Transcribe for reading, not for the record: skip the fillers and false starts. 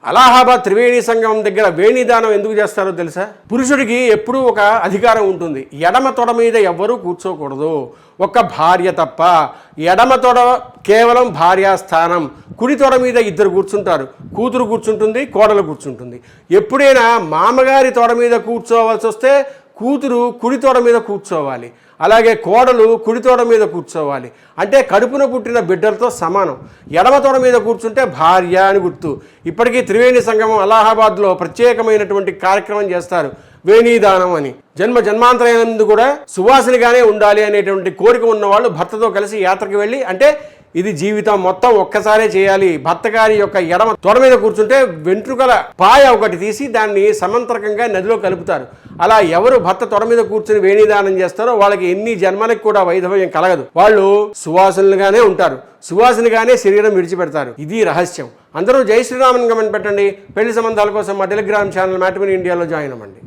అలహాబాద్ త్రివేణి సంగమం దగ్గర వేణిదానం ఎందుకు చేస్తారో తెలుసా? పురుషుడికి ఎప్పుడూ ఒక అధికారం ఉంటుంది. ఎడమ తొడ మీద ఎవ్వరూ కూర్చోకూడదు, ఒక్క భార్య తప్ప. ఎడమ తొడ కేవలం భార్యాస్థానం. కుడి తొడ మీద ఇద్దరు కూర్చుంటారు, కూతురు కూర్చుంటుంది, కోడలు కూర్చుంటుంది. ఎప్పుడైనా మామగారి తొడ మీద కూర్చోవలసి వస్తే కూతురు కుడి తొడ మీద కూర్చోవాలి, అలాగే కోడలు కుడి తొడ మీద కూర్చోవాలి. అంటే కడుపున పుట్టిన బిడ్డలతో సమానం. ఎడమ తొడ మీద కూర్చుంటే భార్య అని గుర్తు. ఇప్పటికీ త్రివేణి సంగమం అలహాబాద్లో ప్రత్యేకమైనటువంటి కార్యక్రమం చేస్తారు, వేణీదానం అని. జన్మాంతరైనందు కూడా సువాసినిగానే ఉండాలి అనేటువంటి కోరిక ఉన్నవాళ్ళు భర్తతో కలిసి యాత్రకు వెళ్ళి, అంటే ఇది జీవితం మొత్తం ఒక్కసారే చేయాలి. భర్త గారి యొక్క ఎడమ తొడ మీద కూర్చుంటే వెంట్రుకల పాయ ఒకటి తీసి దాన్ని సమంత్రకంగా నదిలో కలుపుతారు. అలా ఎవరు భర్త తొడ మీద కూర్చుని వేణీదానం చేస్తారో వాళ్ళకి ఎన్ని జన్మలకు కూడా వైధవ్యం కలగదు. వాళ్ళు సువాసనులుగానే ఉంటారు, సువాసనగానే శరీరం విడిచిపెడతారు. ఇది రహస్యం. అందరూ జై శ్రీరామన్ గమని పెట్టండి. పెళ్లి సంబంధాల కోసం మా టెలిగ్రామ్ ఛానల్ మ్యాట్రిమోనీ ఇండియాలో జాయిన్ అవ్వండి.